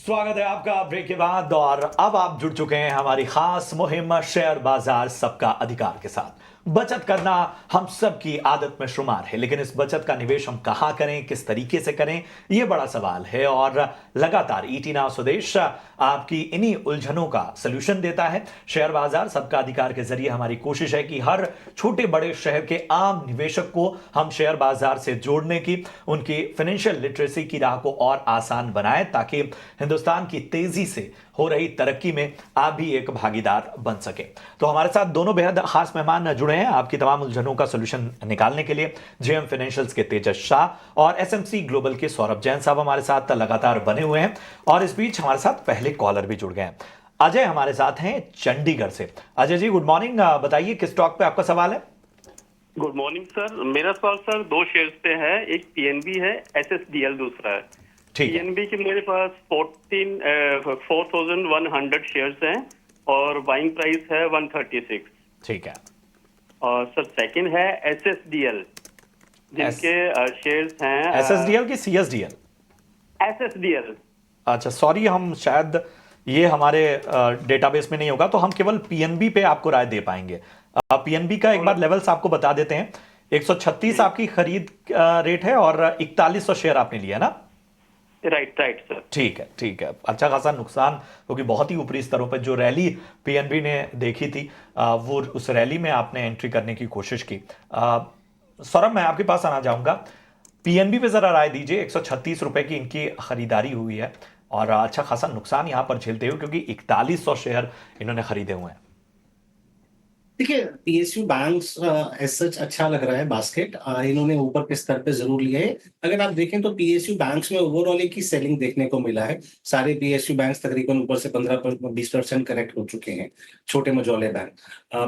स्वागत है आपका ब्रेक के बाद। और अब आप जुड़ चुके हैं हमारी खास मुहिम शेयर बाजार सबका अधिकार के साथ। बचत करना हम सब की आदत में शुमार है, लेकिन इस बचत का निवेश हम कहां करें, किस तरीके से करें, यह बड़ा सवाल है। और लगातार ईटी नाउ स्वदेश आपकी इन्हीं उलझनों का सलूशन देता है। शेयर बाजार सबका अधिकार के जरिए हमारी कोशिश है कि हर छोटे बड़े शहर के आम निवेशक को हम शेयर बाजार से जोड़ने की, उनकी फाइनेंशियल लिटरेसी की राह को और आसान बनाए, ताकि हिंदुस्तान की तेजी से हो रही तरक्की में आप भी एक भागीदार बन सके। तो हमारे साथ दोनों बेहद खास मेहमान जुड़े हैं आपकी तमाम उलझनों का सलूशन निकालने के लिए। जेएम फाइनेंशियल्स के तेजस शाह और एसएमसी ग्लोबल के सौरभ जैन साहब हमारे साथ लगातार बने हुए हैं। और इस बीच हमारे साथ पहले कॉलर भी जुड़ गए हैं। अजय हमारे साथ हैं चंडीगढ़ से। Ajay ji, good morning. बताइए किस स्टॉक पे आपका सवाल है? Good morning sir. मेरा सवाल सर दो शेयर्स पे है, एक पीएनबी है, एसएसडीएल दूसरा है। पीएनबी के मेरे पास 4100 शेयर्स हैं और बाइंग प्राइस है 136। ठीक है। और सर सेकंड है एसएसडीएल, जिनके शेयर्स हैं एसएसडीएल की सीएसडीएल? एसएसडीएल। अच्छा, सॉरी, हम शायद ये हमारे डेटाबेस में नहीं होगा, तो हम केवल पीएनबी पे आपको राय दे पाएंगे। पीएनबी का एक बार लेवल्स आपको बता देते हैं। 136 आपकी खरीद रेट है और 4100 शेयर आपने लिया ना? Right sir. ठीक है, ठीक है। अच्छा खासा नुकसान, क्योंकि बहुत ही ऊपरी स्तरों पर जो रैली पीएनबी ने देखी थी, वो उस रैली में आपने एंट्री करने की कोशिश की। सौरभ, मैं आपके पास आना चाहूंगा। पीएनबी पे जरा राय दीजिए। 136 रुपए की इनकी खरीदारी हुई है और अच्छा खासा नुकसान यहां पर झेलते हुए, क्योंकि 4100 शेयर इन्होंने खरीदे हुए हैं। देखिए, पीएसयू बैंक्स एज सच अच्छा लग रहा है बास्केट। इन्होंने ऊपर के स्तर पे जरूर लिए है। अगर आप देखें तो पीएसयू बैंक्स में ओवरऑल एक ही सेलिंग देखने को मिला है। सारे पीएसयू बैंक्स तकरीबन ऊपर से 15-20% करेक्ट हो चुके हैं, छोटे मझोले बैंक।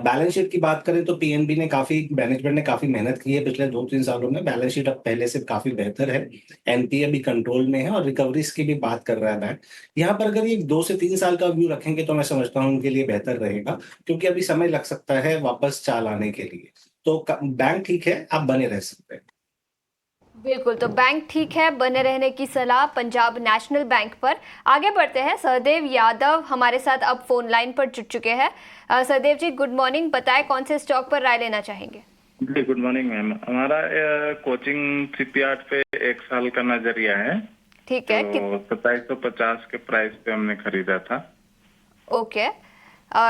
बैलेंस शीट की बात करें तो पीएनबी ने मैनेजमेंट ने काफी मेहनत की है पिछले 2-3 सालों में। बैलेंस शीट अब पहले से काफी बेहतर है, एनपीए भी कंट्रोल में है और रिकवरीज की भी बात कर रहा है बैंक। यहाँ पर अगर ये 2 से 3 साल का व्यू रखेंगे तो मैं समझता हूँ उनके लिए बेहतर रहेगा, क्योंकि अभी समय लग सकता है वापस चाल आने के लिए। तो बैंक ठीक है, आप बने रह सकते हैं। बिल्कुल, तो बैंक ठीक है, बने रहने की सलाह पंजाब नेशनल बैंक पर। आगे बढ़ते हैं। सहदेव यादव हमारे साथ अब फोन लाइन पर जुड़ चुके हैं। सहदेव जी, गुड मॉर्निंग। बताएं कौन से स्टॉक पर राय लेना चाहेंगे? जी गुड मॉर्निंग मैम। हमारा कोचिंग शिपयार्ड पे 1 साल का नजरिया है। ठीक है। तो 2750 के प्राइस पे हमने खरीदा था। ओके,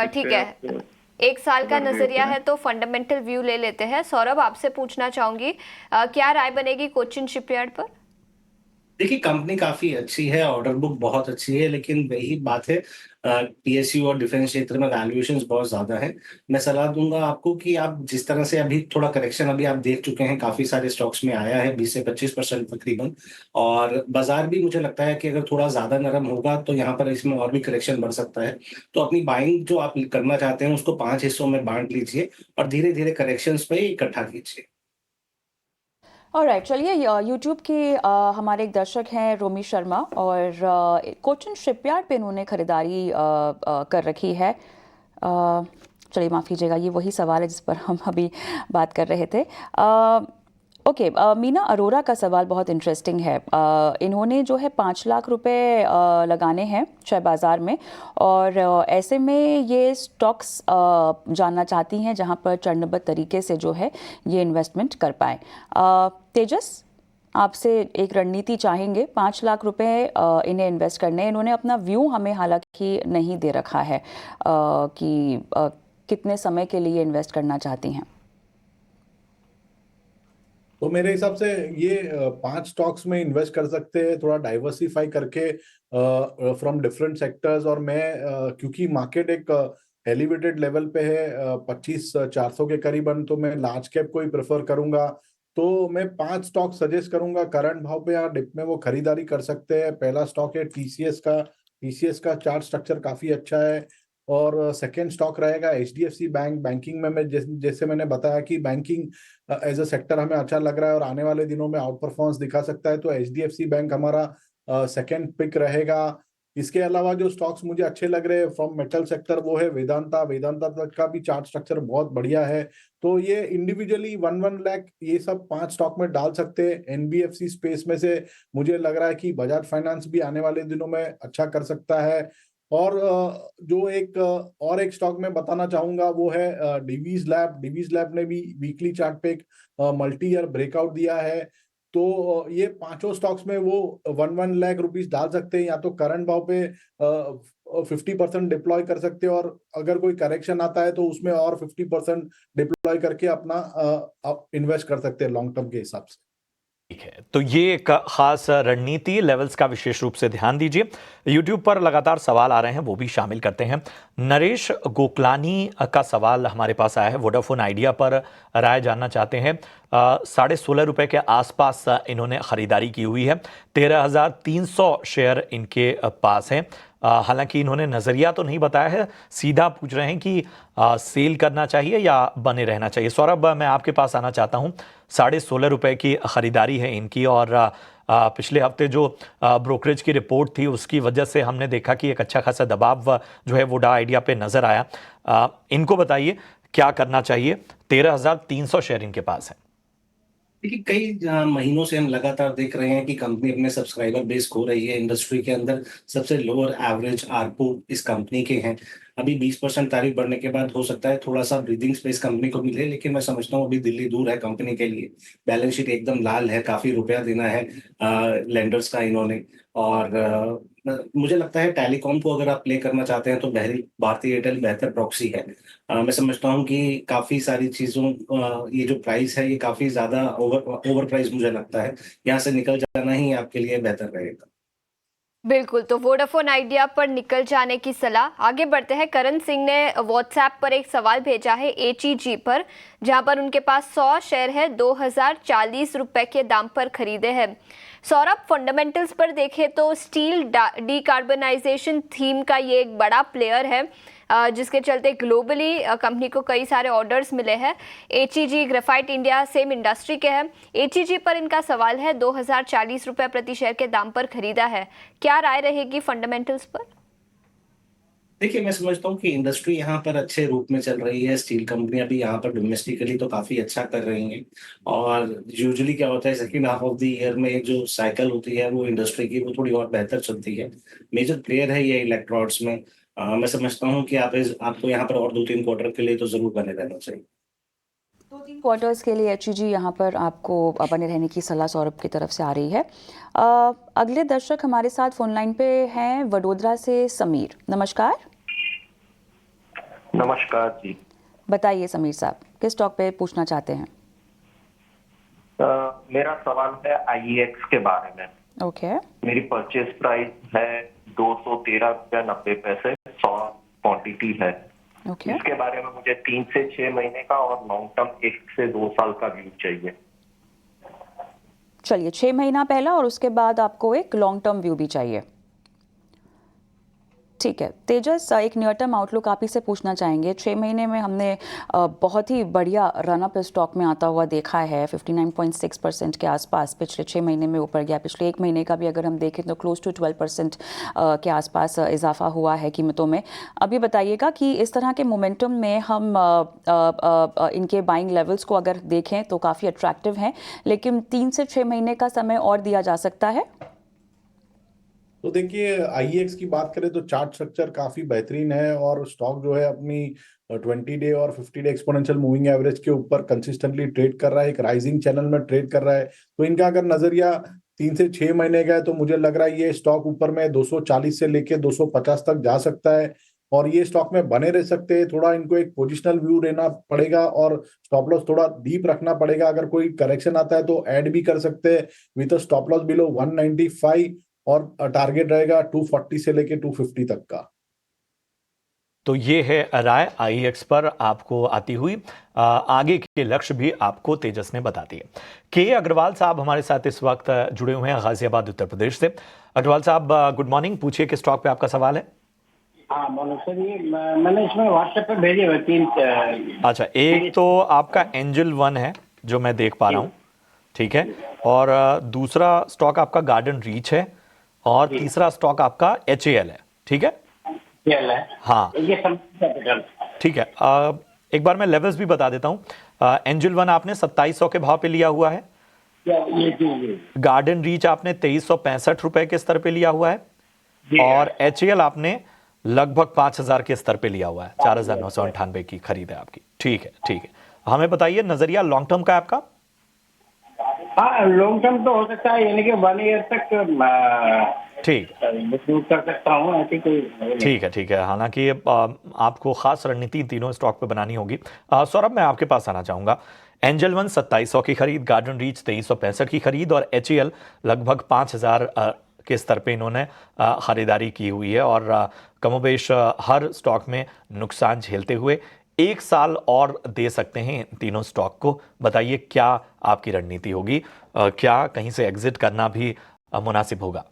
ठीक है। 1 साल का नजरिया है तो फंडामेंटल व्यू ले लेते हैं। सौरभ, आपसे पूछना चाहूंगी, क्या राय बनेगी कोचिन शिपयार्ड पर? देखिए, कंपनी काफी अच्छी है, ऑर्डर बुक बहुत अच्छी है, लेकिन वही बात है, पीएसयू और डिफेंस क्षेत्र में वैल्यूएशंस बहुत ज्यादा है। मैं सलाह दूंगा आपको कि आप जिस तरह से अभी थोड़ा करेक्शन अभी आप देख चुके हैं, काफी सारे स्टॉक्स में आया है 20 से 25% तकरीबन। और बाजार भी मुझे लगता है कि अगर थोड़ा ज्यादा नरम होगा तो यहाँ पर इसमें और भी करेक्शन बढ़ सकता है। तो अपनी बाइंग जो आप करना चाहते हैं उसको 5 हिस्सों में बांट लीजिए और धीरे धीरे करेक्शंस पे इकट्ठा कीजिए। ऑलराइट, चलिए, यूट्यूब के हमारे एक दर्शक हैं रोमी शर्मा, और कोचिन शिपयार्ड पे इन्होंने खरीदारी कर रखी है। चलिए, माफ़ कीजिएगा, ये वही सवाल है जिस पर हम अभी बात कर रहे थे। ओके, मीना अरोरा का सवाल बहुत इंटरेस्टिंग है। इन्होंने जो है 5 लाख रुपए लगाने हैं शेयर बाज़ार में, और ऐसे में ये स्टॉक्स जानना चाहती हैं जहां पर चरणबद्ध तरीके से जो है ये इन्वेस्टमेंट कर पाएँ। तेजस, आपसे एक रणनीति चाहेंगे। 5 लाख रुपए इन्हें इन्वेस्ट करने। इन्होंने अपना व्यू हमें हालांकि नहीं दे रखा है कि कितने समय के लिए इन्वेस्ट करना चाहती हैं। तो मेरे हिसाब से ये 5 स्टॉक्स में इन्वेस्ट कर सकते हैं, थोड़ा डाइवर्सिफाई करके फ्रॉम डिफरेंट सेक्टर्स। और मैं क्योंकि मार्केट एक एलिवेटेड लेवल पे है 25,400 के करीबन, तो मैं लार्ज कैप को ही प्रेफर करूंगा। तो मैं 5 स्टॉक सजेस्ट करूंगा। करंट भाव पे यहाँ डिप में वो खरीदारी कर सकते हैं। पहला स्टॉक है टीसीएस का चार्ट स्ट्रक्चर काफी अच्छा है। और सेकेंड स्टॉक रहेगा एचडीएफसी बैंक। बैंकिंग में मैं जैसे मैंने बताया कि बैंकिंग एज अ सेक्टर हमें अच्छा लग रहा है और आने वाले दिनों में आउट परफॉर्मेंस दिखा सकता है, तो एचडीएफसी बैंक हमारा सेकेंड पिक रहेगा। इसके अलावा जो स्टॉक्स मुझे अच्छे लग रहे हैं फ्रॉम मेटल सेक्टर वो है वेदांता। वेदांता तक का भी चार्ट स्ट्रक्चर बहुत बढ़िया है। तो ये इंडिविजुअली 1 लाख ये सब 5 स्टॉक में डाल सकते हैं। एनबीएफसी स्पेस में से मुझे लग रहा है कि बजाज फाइनेंस भी आने वाले दिनों में अच्छा कर सकता है। और जो और एक स्टॉक में बताना चाहूंगा वो है डिवीज लैब। डिवीज लैब ने भी वीकली चार्ट पे एक मल्टी ईयर ब्रेकआउट दिया है। तो ये पांचों स्टॉक्स में वो 1 लाख रुपीस डाल सकते हैं, या तो करंट भाव पे 50% डिप्लॉय कर सकते हैं, और अगर कोई करेक्शन आता है तो उसमें और 50% डिप्लॉय करके अपना इन्वेस्ट कर सकते हैं लॉन्ग टर्म के हिसाब से। ठीक है, तो ये एक खास रणनीति लेवल्स का विशेष रूप से ध्यान दीजिए। यूट्यूब पर लगातार सवाल आ रहे हैं, वो भी शामिल करते हैं। नरेश गोकलानी का सवाल हमारे पास आया है, वोडाफोन आइडिया पर राय जानना चाहते हैं। 16.5 रुपए के आसपास इन्होंने खरीदारी की हुई है। 13,300 शेयर इनके पास हैं। हालांकि इन्होंने नजरिया तो नहीं बताया है, सीधा पूछ रहे हैं कि सेल करना चाहिए या बने रहना चाहिए। सौरभ, मैं आपके पास आना चाहता हूं। 16.5 रुपए की खरीदारी है इनकी, और पिछले हफ्ते जो ब्रोकरेज की रिपोर्ट थी उसकी वजह से हमने देखा कि एक अच्छा खासा दबाव जो है वोडा आइडिया पे नजर आया। इनको बताइए क्या करना चाहिए। 13,300 शेयर इनके पास है। देखिए, कई महीनों से हम लगातार देख रहे हैं कि कंपनी अपने सब्सक्राइबर बेस खो रही है। इंडस्ट्री के अंदर सबसे लोअर एवरेज आरपू इस कंपनी के हैं। अभी 20% तारीफ बढ़ने के बाद हो सकता है थोड़ा सा ब्रीदिंग स्पेस कंपनी को मिले, लेकिन मैं समझता हूँ अभी दिल्ली दूर है कंपनी के लिए। बैलेंस शीट एकदम लाल है, काफी रुपया देना है लेंडर्स का इन्होंने। और मुझे लगता है टेलीकॉम को अगर आप प्ले करना चाहते हैं तो भारतीय एयरटेल बेहतर प्रॉक्सी है। मैं समझता हूँ कि काफी सारी चीजों ये जो प्राइस है ये काफी ज्यादा ओवर प्राइस मुझे लगता है। यहाँ से निकल जाना ही आपके लिए बेहतर रहेगा। बिल्कुल, तो वोडाफोन आइडिया पर निकल जाने की सलाह। आगे बढ़ते हैं। करण सिंह ने व्हाट्सएप पर एक सवाल भेजा है एचईजी पर, जहां पर उनके पास 100 शेयर है, 2040 रुपए के दाम पर खरीदे हैं। सौरभ, फंडामेंटल्स पर देखें तो स्टील डीकार्बनाइजेशन थीम का ये एक बड़ा प्लेयर है, जिसके चलते ग्लोबली कंपनी को कई सारे ऑर्डर्स मिले हैं। HEG, graphite India same industry के हैं। एचईजी पर इनका सवाल है, 2040 रुपए प्रति शेयर के दाम पर खरीदा है। क्या राय रहेगी फंडामेंटल्स पर? देखिए, मैं समझता हूँ कि इंडस्ट्री यहाँ पर अच्छे रूप में चल रही है। स्टील कंपनियां भी यहाँ पर डोमेस्टिकली तो काफी अच्छा कर रही हैं। और यूजुअली क्या होता है, second half of the year में जो साइकिल होती है वो इंडस्ट्री की वो थोड़ी और बेहतर चलती है। मेजर प्लेयर है ये इलेक्ट्रॉड्स में। मैं समझता हूँ कि आपको यहाँ पर और 2-3 क्वार्टर के लिए तो जरूर बने रहना चाहिए। 2-3 क्वार्टर्स के लिए एचईजी यहाँ पर आपको बने रहने की सलाह सौरभ की तरफ से आ रही है। अगले दर्शक हमारे साथ फोन लाइन पे हैं, वडोदरा से समीर। नमस्कार। नमस्कार जी। बताइए समीर साहब, किस स्टॉक पे पूछना चाहते हैं? मेरा सवाल है आईईएक्स के बारे में। ओके। मेरी परचेज प्राइस है 213 रुपया 90 पैसे, 100 क्वांटिटी है। ओके। इसके बारे में मुझे 3 से 6 महीने का और लॉन्ग टर्म 1 से 2 साल का व्यू चाहिए। चलिए, 6 महीना पहला और उसके बाद आपको एक लॉन्ग टर्म व्यू भी चाहिए। ठीक है तेजस, एक नियर टर्म आउटलुक आप ही से पूछना चाहेंगे। 6 महीने में हमने बहुत ही बढ़िया रनअप स्टॉक में आता हुआ देखा है। 59.6% के आसपास पिछले 6 महीने में ऊपर गया। पिछले 1 महीने का भी अगर हम देखें तो क्लोज टू 12% के आसपास इजाफा हुआ है कीमतों में। अभी बताइएगा कि इस तरह के मोमेंटम में हम इनके बाइंग लेवल्स को अगर देखें तो काफ़ी अट्रैक्टिव हैं, लेकिन 3 से 6 महीने का समय और दिया जा सकता है। तो देखिए, आईईएक्स की बात करें तो चार्ट स्ट्रक्चर काफी बेहतरीन है, और स्टॉक जो है अपनी 20 डे और 50 डे एक्सपोनेंशियल मूविंग एवरेज के ऊपर कंसिस्टेंटली ट्रेड कर रहा है, एक राइजिंग चैनल में ट्रेड कर रहा है। तो इनका अगर नजरिया 3 से 6 महीने का है तो मुझे लग रहा है ये स्टॉक ऊपर में 240 से लेके 250 तक जा सकता है, और ये स्टॉक में बने रह सकते हैं। थोड़ा इनको एक पोजिशनल व्यू लेना पड़ेगा और स्टॉप लॉस थोड़ा डीप रखना पड़ेगा। अगर कोई करेक्शन आता है तो ऐड भी कर सकते हैं विद स्टॉप लॉस बिलो 195, और टारगेट रहेगा 240 से लेके 250 तक का। तो ये है राय आईएक्स पर आपको आती हुई। आगे के लक्ष्य भी आपको तेजस ने बता दिए। के अग्रवाल साहब हमारे साथ इस वक्त जुड़े हुए हैं गाजियाबाद उत्तर प्रदेश से। अग्रवाल साहब, गुड मॉर्निंग। पूछिए किस स्टॉक पे आपका सवाल है। हाँ बोलो सर, ये मैंने इसमें व्हाट्सएप पे भेजे हुए 3। अच्छा, एक तो आपका एंजल 1 है जो मैं देख पा रहा हूँ, ठीक है, और दूसरा स्टॉक आपका गार्डन रीच है, और तीसरा स्टॉक आपका HAL है, ठीक है? HAL है। हाँ ये कैपिटल। ठीक है। एक बार मैं लेवल्स भी बता देता हूँ। एंजल वन आपने 2700 के भाव पे लिया हुआ है। ये गार्डन रीच आपने 2365 रुपए के स्तर पे लिया हुआ है और HAL आपने लगभग 5000 के स्तर पे लिया हुआ है। 4998 की खरीद है आपकी। ठीक है, ठीक है। हमें बताइए नजरिया लॉन्ग टर्म का है आपका? हाँ, लॉन्ग टर्म तो हो सकता है, यानी कि 1 ईयर तक ठीक बुक कर सकता हूँ, ऐसी कोई ठीक है, ठीक है। हालांकि आपको खास रणनीति तीनों स्टॉक पे बनानी होगी। सौरभ, मैं आपके पास आना चाहूंगा। एंजल वन 2700 की खरीद, गार्डन रीच 2365 की खरीद और HAL लगभग 5000 के स्तर पे इन्होंने खरीदारी की हुई है और कमोबेश हर स्टॉक में नुकसान झेलते हुए 1 साल और दे सकते हैं इन तीनों स्टॉक को। बताइए क्या आपकी रणनीति होगी? क्या कहीं से एग्जिट करना भी मुनासिब होगा?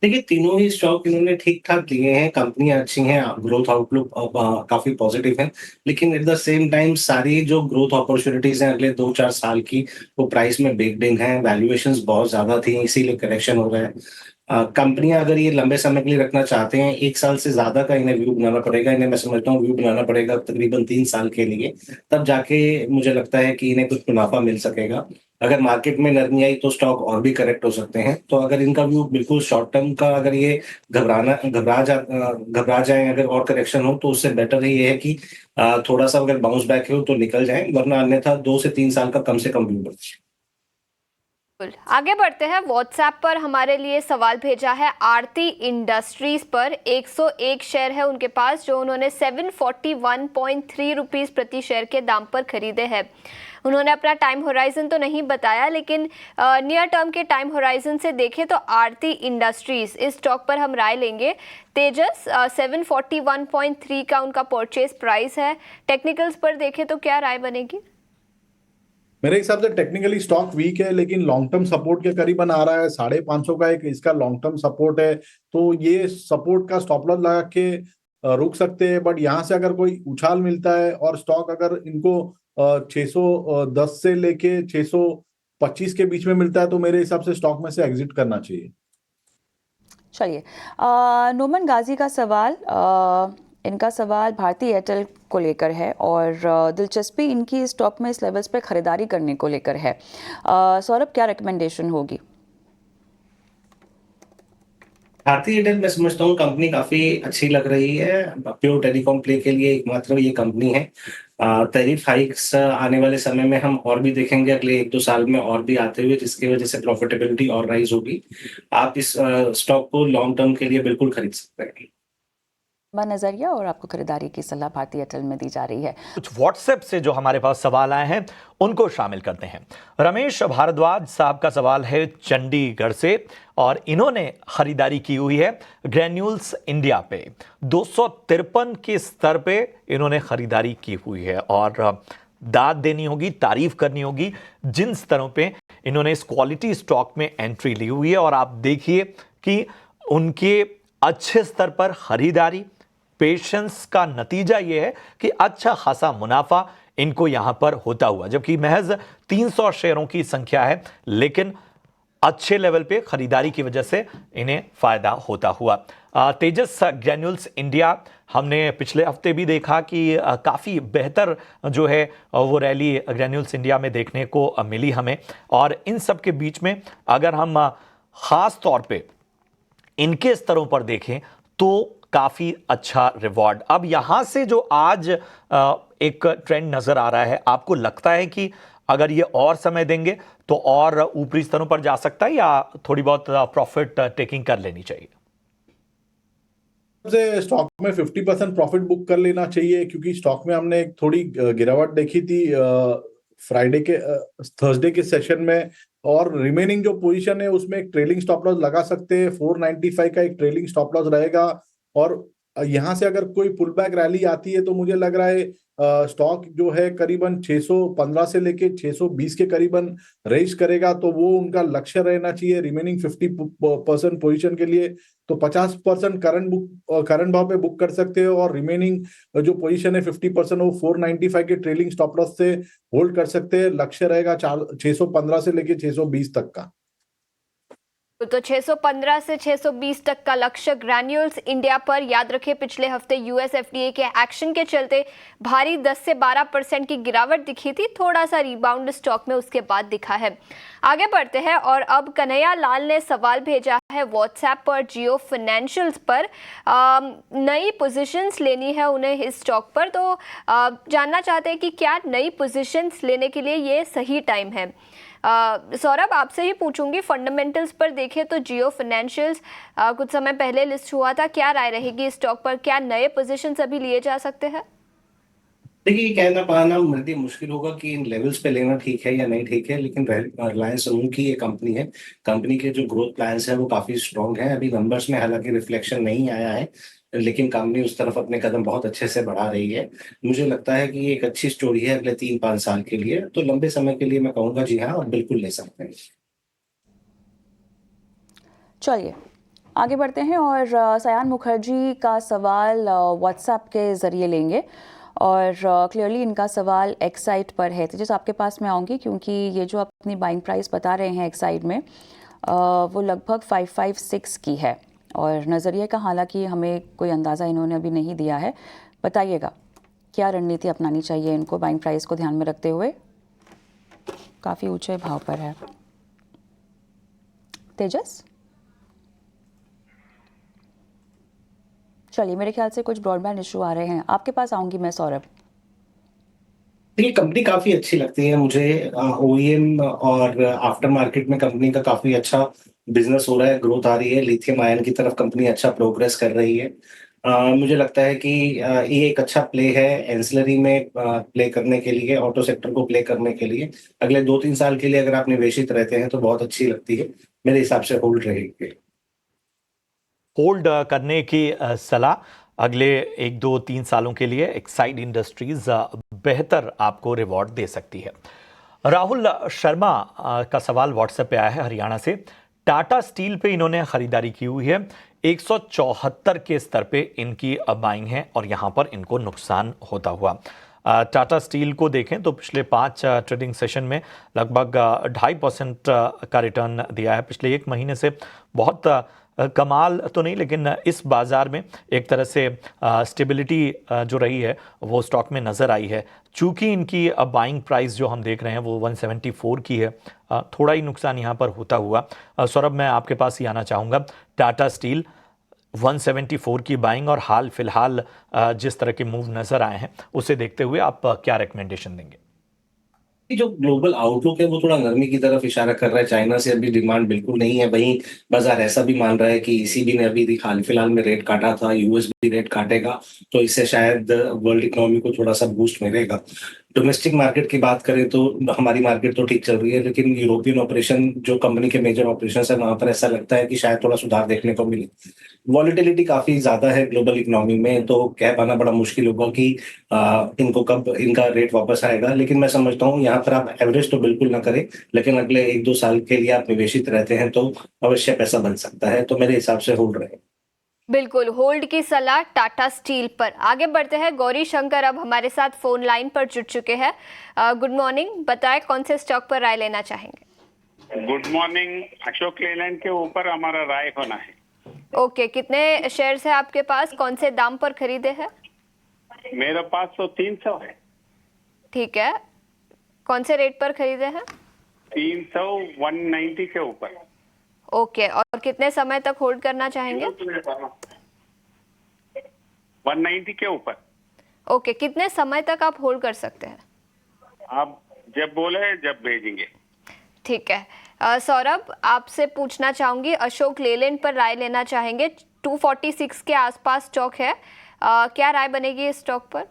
देखिए, तीनों ही स्टॉक इन्होंने ठीक-ठाक दिए हैं, कंपनियाँ अच्छी हैं, ग्रोथ आउटलुक काफ़ी पॉजिटिव है। लेकिन एट द सेम टाइम सारी जो ग्रोथ अपॉर्च्युनिटीज़ हैं अगले 2-4 साल की, वो प्राइस में बेक्ड इन हैं, वैल्यूएशंस बहुत ज़्यादा थी, इसीलिए करेक्शन हो रहा है। कंपनियाँ अगर ये लंबे समय के लिए रखना चाहते हैं, 1 साल से ज़्यादा का इन्हें व्यू बनाना पड़ेगा, इन्हें मैं समझता हूँ व्यू बनाना पड़ेगा तकरीबन 3 साल के लिए, तब जाके मुझे लगता है कि इन्हें कुछ मुनाफ़ा मिल सकेगा। अगर मार्केट में नरमी आई तो स्टॉक और भी करेक्ट हो सकते हैं। तो अगर इनका व्यू बिल्कुल शॉर्ट टर्म का, अगर ये घबरा जाएँ अगर और करेक्शन हो, तो उससे बेटर ये है कि थोड़ा-सा अगर बाउंस बैक हो तो निकल जाएँ, वरना अन्यथा 2 से 3 साल का कम से कम व्यू बनाएँ। बिल्कुल। आगे बढ़ते हैं। व्हाट्सएप पर हमारे लिए सवाल भेजा है आरती इंडस्ट्रीज पर। 101 शेयर है उनके पास, जो उन्होंने 741.3 रुपीस प्रति शेयर के दाम पर खरीदे हैं। उन्होंने अपना टाइम होराइजन तो नहीं बताया, लेकिन नियर टर्म के टाइम होराइजन से देखें तो आरती इंडस्ट्रीज इस स्टॉक पर हम राय लेंगे। तेजस 741.3 का उनका परचेज प्राइस है। टेक्निकल्स पर देखें तो क्या राय बनेगी? मेरे हिसाब से टेक्निकली स्टॉक वीक है, लेकिन लॉन्ग टर्म सपोर्ट के करीबन आ रहा है। 550 का एक इसका लॉन्ग टर्म सपोर्ट है, तो ये सपोर्ट का स्टॉप लॉस लगा के रुक सकते हैं। बट यहाँ से अगर कोई उछाल मिलता है और स्टॉक अगर इनको 610 से लेके 625 के बीच में मिलता है, तो मेरे हिसाब से स्टॉक में से एग्जिट करना चाहिए। चलिए, नोमन गाजी का सवाल, इनका सवाल भारतीय एयरटेल को लेकर है और दिलचस्पी इनकी स्टॉक में इस लेवल्स पे खरीदारी करने को लेकर है। सौरभ, क्या रिकमेंडेशन होगी? भारतीय एयरटेल मैं समझता हूँ कंपनी काफी अच्छी लग रही है। प्योर टेलीकॉम प्ले के लिए एकमात्र ये कंपनी है। टैरिफ हाइक्स आने वाले समय में हम और भी देखेंगे, अगले 1-2 साल में और भी आते हुए, जिसकी वजह से प्रॉफिटेबिलिटी और राइज होगी। आप इस स्टॉक को लॉन्ग टर्म के लिए बिल्कुल खरीद सकते हैं। नजरिया और आपको खरीदारी की सलाह भारतीय एयरटेल में दी जा रही है। कुछ व्हाट्सएप से जो हमारे पास सवाल आए हैं उनको शामिल करते हैं। रमेश भारद्वाज साहब का सवाल है चंडीगढ़ से और इन्होंने खरीदारी की हुई है ग्रैन्यूल्स इंडिया पे। 253 के स्तर पे इन्होंने खरीदारी की हुई है और दाद देनी होगी, तारीफ करनी होगी जिन स्तरों पे इन्होंने इस क्वालिटी स्टॉक में एंट्री ली हुई है। और आप देखिए कि उनके अच्छे स्तर पर खरीदारी, पेशेंस का नतीजा यह है कि अच्छा खासा मुनाफा इनको यहां पर होता हुआ, जबकि महज 300 शेयरों की संख्या है, लेकिन अच्छे लेवल पे खरीदारी की वजह से इन्हें फायदा होता हुआ। तेजस ग्रैन्यूल्स इंडिया हमने पिछले हफ्ते भी देखा कि काफ़ी बेहतर जो है वो रैली ग्रैन्यूल्स इंडिया में देखने को मिली हमें। और इन सब के बीच में अगर हम ख़ास तौर पे इनके स्तरों पर देखें तो काफ़ी अच्छा रिवॉर्ड। अब यहाँ से जो आज एक ट्रेंड नज़र आ रहा है, आपको लगता है कि अगर ये और समय देंगे तो और ऊपरी स्तरों पर जा सकता है या थोड़ी बहुत प्रॉफिट टेकिंग कर लेनी चाहिए? स्टॉक में 50% प्रॉफिट बुक कर लेना चाहिए, क्योंकि स्टॉक में हमने एक थोड़ी गिरावट देखी थी थर्सडे के सेशन में। और रिमेनिंग जो पोजीशन है उसमें एक ट्रेलिंग स्टॉप लॉस लगा सकते हैं। 495 का एक ट्रेलिंग स्टॉप लॉस रहेगा। और यहाँ से अगर कोई पुल बैक रैली आती है तो मुझे लग रहा है स्टॉक जो है करीबन 615 से लेके 620 के करीबन रेज करेगा, तो वो उनका लक्ष्य रहना चाहिए रिमेनिंग 50% पोजीशन के लिए। तो 50% करंट भाव पे बुक कर सकते हो और रिमेनिंग जो पोजीशन है 50% वो 495 के ट्रेलिंग स्टॉप लॉस से होल्ड कर सकते हैं। लक्ष्य रहेगा 615 से लेके 620 तक का। तो 615 से 620 तक का लक्ष्य ग्रैन्यूल्स इंडिया पर। याद रखें पिछले हफ्ते यूएस एफडीए के एक्शन के चलते भारी 10 से 12% की गिरावट दिखी थी। थोड़ा सा रिबाउंड स्टॉक में उसके बाद दिखा है। आगे बढ़ते हैं और अब कन्हैया लाल ने सवाल भेजा है व्हाट्सएप पर जियो फाइनेंशियल्स पर। नई पोजीशंस लेनी है उन्हें इस स्टॉक पर, तो जानना चाहते हैं कि क्या नई पोजीशंस लेने के लिए ये सही टाइम है। सौरभ आपसे ही पूछूंगी, फंडामेंटल्स पर देखें तो जियो फाइनेंशियल्स कुछ समय पहले लिस्ट हुआ था, क्या राय रहेगी स्टॉक पर? क्या नए पोजीशंस अभी लिए जा सकते हैं? देखिए, कहना पाना मेरे लिए मुश्किल होगा कि इन लेवल्स पे लेना ठीक है या नहीं ठीक है, लेकिन रिलायंस समूह की ये कंपनी है। कंपनी के जो ग्रोथ प्लान्स हैं वो काफी स्ट्रांग हैं। अभी नंबर्स में हालांकि रिफ्लेक्शन नहीं आया है, लेकिन कंपनी उस तरफ अपने कदम बहुत अच्छे से बढ़ा रही है। मुझे लगता है कि ये एक अच्छी स्टोरी है अगले 3-5 साल के लिए। तो लंबे समय के लिए मैं कहूंगा जी हाँ, और बिल्कुल ले सकते हैं। चलिए आगे बढ़ते हैं और सयान मुखर्जी का सवाल व्हाट्सएप के ज़रिए लेंगे और क्लियरली इनका सवाल एक्साइड पर है। तेजस आपके पास मैं आऊँगी क्योंकि ये जो आप अपनी बाइंग प्राइस बता रहे हैं एक्साइड में वो लगभग 556 की है और नज़रिए का हालांकि हमें कोई अंदाज़ा इन्होंने अभी नहीं दिया है। बताइएगा क्या रणनीति अपनानी चाहिए इनको बाइंग प्राइस को ध्यान में रखते हुए? काफ़ी ऊंचे भाव पर है तेजस। चलिए मेरे ख्याल से कुछ ब्रॉडबैंड इशू आ रहे हैं, आपके पास आऊंगी मैं सौरभ। देखिए, कंपनी काफी अच्छी लगती है मुझे। ओईएम और आफ्टर मार्केट में कंपनी का काफी अच्छा बिजनेस हो रहा है, ग्रोथ आ रही है। लिथियम आयन की तरफ कंपनी अच्छा प्रोग्रेस कर रही है। मुझे लगता है कि ये एक अच्छा प्ले है एंसिलरी में प्ले करने के लिए, ऑटो सेक्टर को प्ले करने के लिए। अगले 2-3 साल के लिए अगर आप निवेशित रहते हैं तो बहुत अच्छी लगती है। मेरे हिसाब से होल्ड रहेगी। होल्ड करने की सलाह अगले 1-2-3 सालों के लिए एक्साइड इंडस्ट्रीज बेहतर आपको रिवॉर्ड दे सकती है। राहुल शर्मा का सवाल व्हाट्सएप पे आया है हरियाणा से। टाटा स्टील पे इन्होंने खरीदारी की हुई है, 174 के स्तर पे इनकी बाइंग है और यहां पर इनको नुकसान होता हुआ। टाटा स्टील को देखें तो पिछले 5 ट्रेडिंग सेशन में लगभग 2.5% का रिटर्न दिया है। पिछले 1 महीने से बहुत कमाल तो नहीं, लेकिन इस बाजार में एक तरह से स्टेबिलिटी जो रही है वो स्टॉक में नज़र आई है। चूँकि इनकी बाइंग प्राइस जो हम देख रहे हैं वो 174 की है, थोड़ा ही नुकसान यहाँ पर होता हुआ। सौरभ मैं आपके पास ही आना चाहूँगा। टाटा स्टील 174 की बाइंग और हाल फिलहाल जिस तरह के मूव नज़र आए हैं उसे देखते हुए आप क्या रिकमेंडेशन देंगे? जो ग्लोबल आउटलुक है वो थोड़ा नरमी की तरफ इशारा कर रहा है। चाइना से अभी डिमांड बिल्कुल नहीं है। वहीं बाजार ऐसा भी मान रहा है कि ईसीबी ने अभी हाल फिलहाल में रेट काटा था, यूएस भी रेट काटेगा, तो इससे शायद वर्ल्ड इकोनॉमी को थोड़ा सा बूस्ट मिलेगा। डोमेस्टिक मार्केट की बात करें तो हमारी मार्केट तो ठीक चल रही है, लेकिन यूरोपियन ऑपरेशन जो कंपनी के मेजर ऑपरेशन है वहां पर ऐसा लगता है कि शायद थोड़ा सुधार देखने को मिले। वॉलिटिलिटी काफी ज्यादा है ग्लोबल इकोनॉमी में, तो कह पाना बड़ा मुश्किल होगा कि इनको कब इनका रेट वापस आएगा। लेकिन मैं समझता हूँ यहाँ पर आप एवरेज तो बिल्कुल ना करें, लेकिन अगले 1-2 साल के लिए आप निवेशित रहते हैं तो अवश्य पैसा बन सकता है। तो मेरे हिसाब से होल्ड रहे। बिल्कुल होल्ड की सलाह टाटा स्टील पर। आगे बढ़ते हैं, गौरी शंकर अब हमारे साथ फोन लाइन पर जुड़ चुके हैं। गुड मॉर्निंग, बताएं कौन से स्टॉक पर राय लेना चाहेंगे? Good morning. अशोक लेलैंड के ऊपर हमारा राय होना है। ओके, कितने शेयर्स है आपके पास, कौन से दाम पर खरीदे हैं? मेरे पास तो 300 है। ठीक है, कौन से रेट पर खरीदे हैं? 300 190 के ऊपर। ओके, और कितने समय तक होल्ड करना चाहेंगे? 190 के ऊपर। ओके, कितने समय तक आप होल्ड कर सकते हैं? आप जब बोले जब भेजेंगे। ठीक है। सौरभ आपसे पूछना चाहूंगी, अशोक लेलैंड पर राय लेना चाहेंगे। 246 के आसपास स्टॉक है, क्या राय बनेगी इस स्टॉक पर?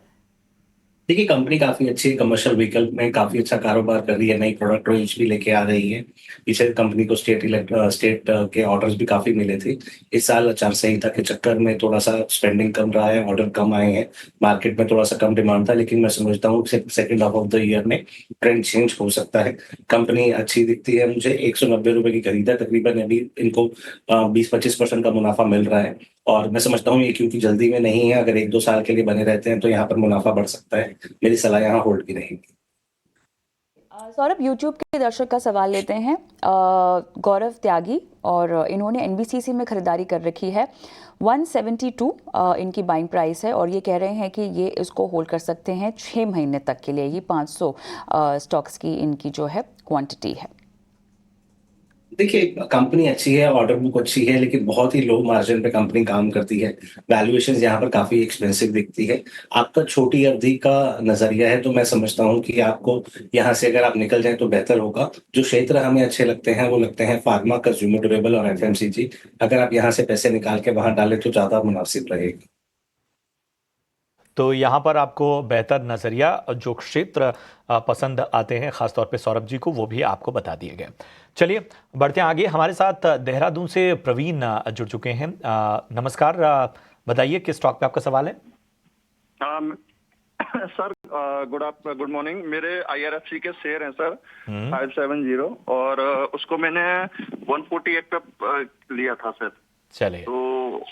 देखिए, कंपनी काफी अच्छी कमर्शियल व्हीकल में काफी अच्छा कारोबार कर रही है, नई प्रोडक्ट रेंज भी लेके आ रही है। पीछे कंपनी को स्टेट के ऑर्डर्स भी काफी मिले थे। इस साल आचार संहिता के चक्कर में थोड़ा सा स्पेंडिंग कम रहा है, ऑर्डर कम आए हैं, मार्केट में थोड़ा सा कम डिमांड था, लेकिन मैं समझता हूँ second half of the year में ट्रेंड चेंज हो सकता है। कंपनी अच्छी दिखती है मुझे। 190 रुपए की खरीदा, तकरीबन अभी इनको 20-25% का मुनाफा मिल रहा है और मैं समझता हूँ ये क्योंकि जल्दी में नहीं है, अगर 1-2 साल के लिए बने रहते हैं तो यहाँ पर मुनाफा बढ़ सकता है। मेरी सलाह यहाँ होल्ड की रहेगी। सौरभ, यूट्यूब के दर्शक का सवाल लेते हैं। गौरव त्यागी, और इन्होंने एनबीसीसी में खरीदारी कर रखी है। 172 इनकी बाइंग प्राइस है, और ये कह रहे हैं कि ये इसको होल्ड कर सकते हैं 6 महीने तक के लिए। ये 500 स्टॉक्स की इनकी जो है क्वांटिटी है। देखिए, कंपनी अच्छी है, ऑर्डर बुक अच्छी है, लेकिन बहुत ही लो मार्जिन पे कंपनी काम करती है। वैल्यूएशंस यहाँ पर काफी एक्सपेंसिव दिखती है। आपका छोटी अवधि का नजरिया है, तो मैं समझता हूँ कि आपको यहाँ से अगर आप निकल जाएं तो बेहतर होगा। जो क्षेत्र हमें अच्छे लगते हैं वो लगते हैं फार्मा, कंज्यूमर ड्यूरेबल और एफएमसीजी। अगर आप यहाँ से पैसे निकाल के वहां डालें तो ज्यादा मुनासिब रहेगा। तो यहाँ पर आपको बेहतर नज़रिया जो क्षेत्र पसंद आते हैं खासतौर पे सौरभ जी को, वो भी आपको बता दिए गए। चलिए बढ़ते हैं आगे। हमारे साथ देहरादून से प्रवीण जुड़ चुके हैं। नमस्कार, बताइए किस स्टॉक पे आपका सवाल है? Sir good morning. मेरे IRFC के शेयर हैं सर 570, और उसको मैंने 148 पे लिया था सर। चलिए, तो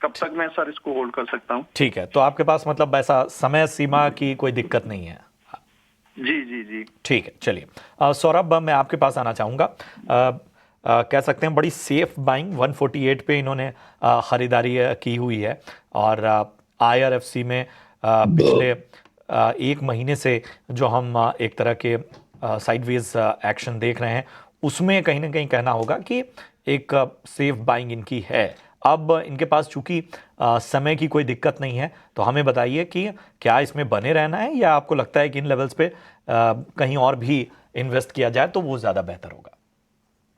कब तक मैं सर इसको होल्ड कर सकता हूँ? ठीक है, तो आपके पास मतलब ऐसा समय सीमा की कोई दिक्कत नहीं है? जी। ठीक है, चलिए सौरभ, मैं आपके पास आना चाहूँगा। कह सकते हैं बड़ी सेफ बाइंग 148 पे इन्होंने ख़रीदारी की हुई है, और IRFC में पिछले 1 महीने से जो हम एक तरह के साइडवेज एक्शन देख रहे हैं, उसमें कहीं ना कहीं कहना होगा कि एक सेफ बाइंग इनकी है। अब इनके पास चूंकि समय की कोई दिक्कत नहीं है, तो हमें बताइए कि क्या इसमें बने रहना है, या आपको लगता है कि इन लेवल्स पे कहीं और भी इन्वेस्ट किया जाए तो वो ज़्यादा बेहतर होगा?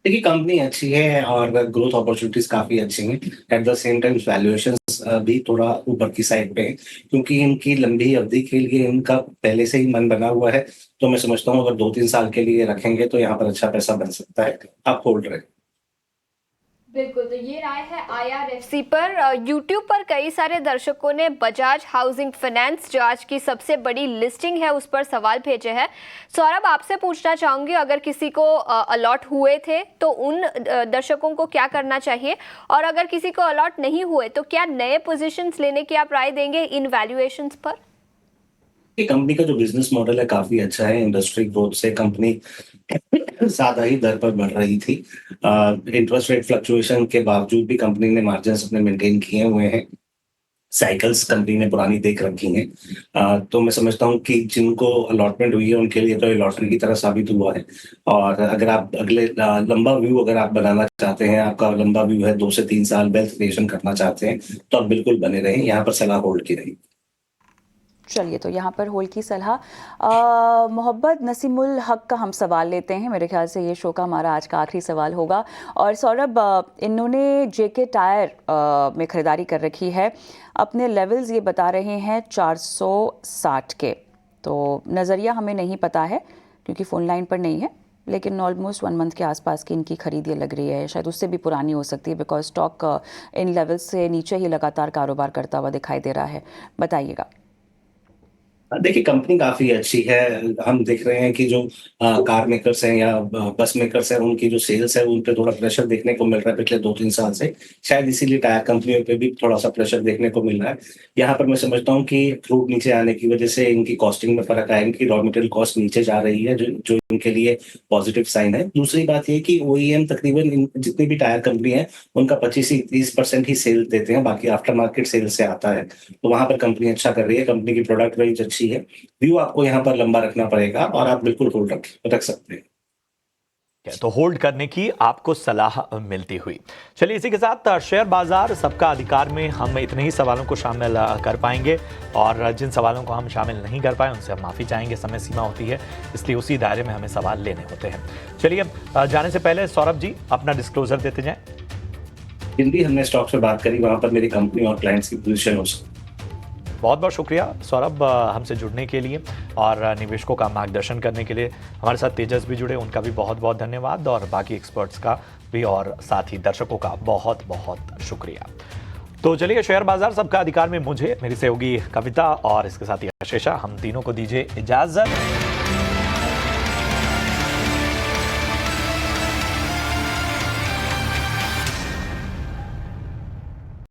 देखिए, कंपनी अच्छी है और ग्रोथ अपॉर्चुनिटीज काफी अच्छी हैं। At the same time valuations भी थोड़ा ऊपर की साइड पे है, क्योंकि इनकी लंबी अवधि के लिए इनका पहले से ही मन बना हुआ है। तो मैं समझता हूँ अगर 2-3 साल के लिए रखेंगे तो यहाँ पर अच्छा पैसा बन सकता है। आप होल्ड रहे। बिल्कुल, तो ये राय है IRFC पर। YouTube पर कई सारे दर्शकों ने बजाज हाउसिंग फाइनेंस, जो आज की सबसे बड़ी लिस्टिंग है, उस पर सवाल भेजे हैं। सौरभ, आपसे पूछना चाहूंगी, अगर किसी को अलॉट हुए थे तो उन दर्शकों को क्या करना चाहिए, और अगर किसी को अलॉट नहीं हुए तो क्या नए पोजीशंस लेने की आप राय देंगे इन वैल्यूएशंस पर? कंपनी का जो बिजनेस मॉडल है काफी अच्छा है। इंडस्ट्री ग्रोथ से कंपनी ज्यादा ही दर पर बढ़ रही थी। इंटरेस्ट रेट फ्लक्चुएशन के बावजूद भी कंपनी ने मार्जिन्स अपने मेंटेन किए हुए हैं। साइकिल्स कंपनी ने पुरानी देख रखी हैं। तो मैं समझता हूं कि जिनको अलॉटमेंट हुई है उनके लिए तो ये लॉटरी की तरह साबित हुआ है। और अगर आप अगले लंबा व्यू अगर आप बनाना चाहते हैं, आपका लंबा व्यू है 2 से 3 साल, वेल्थ क्रिएशन करना चाहते हैं, तो आप बिल्कुल बने रहें। यहाँ पर सलाह होल्ड की रही। चलिए, तो यहाँ पर होल्ड की सलाह। मोहब्बत नसीमुल हक का हम सवाल लेते हैं। मेरे ख्याल से ये शो का हमारा आज का आखिरी सवाल होगा। और सौरभ, इन्होंने JK टायर में ख़रीदारी कर रखी है। अपने लेवल्स ये बता रहे हैं 460 के। तो नज़रिया हमें नहीं पता है क्योंकि फ़ोन लाइन पर नहीं है, लेकिन ऑलमोस्ट 1 मंथ के आसपास की इनकी खरीद ये लग रही है। शायद उससे भी पुरानी हो सकती है, बिकॉज स्टॉक इन लेवल्स से नीचे ही लगातार कारोबार करता हुआ दिखाई दे रहा है। बताइएगा। देखिए, कंपनी काफी अच्छी है। हम देख रहे हैं कि जो कार मेकर्स हैं या बस मेकर्स हैं, उनकी जो सेल्स है उन पे थोड़ा प्रेशर देखने को मिल रहा है पिछले 2-3 साल से। शायद इसीलिए टायर कंपनियों पे भी थोड़ा सा प्रेशर देखने को मिल रहा है। यहाँ पर मैं समझता हूँ कि क्रूड नीचे आने की वजह से इनकी कॉस्टिंग में फर्क आया, इनकी रॉ मटेरियल कॉस्ट नीचे जा रही है, जो इनके लिए पॉजिटिव साइन है। दूसरी बात ये कि OEM तकरीबन जितनी भी टायर कंपनी है उनका 25 से 30% ही सेल देते हैं, बाकी आफ्टर मार्केट सेल से आता है। तो वहां पर कंपनी अच्छा कर रही है। कंपनी की प्रोडक्ट रेंज अच्छी है। व्यू आपको यहाँ पर लंबा रखना पड़ेगा और आप बिल्कुल होल्ड रख सकते हैं। तो होल्ड करने की आपको सलाह मिलती हुई। चलिए, इसी के साथ शेयर बाजार सबका अधिकार में हम इतने ही सवालों को शामिल कर पाएंगे, और जिन सवालों को हम शामिल नहीं कर पाए उनसे हम माफ़ी चाहेंगे। समय सीमा होती है, इसलिए उसी दायरे में हमें सवाल लेने होते हैं। चलिए, जाने से पहले सौरभ जी अपना डिस्क्लोजर देते जाएं। जिन भी हमने स्टॉक्स पे बात करी वहां पर मेरी कंपनी और क्लाइंट्स की पोजीशन हो सकती। बहुत बहुत शुक्रिया सौरभ हमसे जुड़ने के लिए और निवेशकों का मार्गदर्शन करने के लिए। हमारे साथ तेजस भी जुड़े, उनका भी बहुत बहुत धन्यवाद, और बाकी एक्सपर्ट्स का भी, और साथ ही दर्शकों का बहुत बहुत शुक्रिया। तो चलिए, शेयर बाजार सबका अधिकार में मुझे, मेरी सहयोगी कविता और इसके साथ ही आशीषा, हम तीनों को दीजिए इजाजत।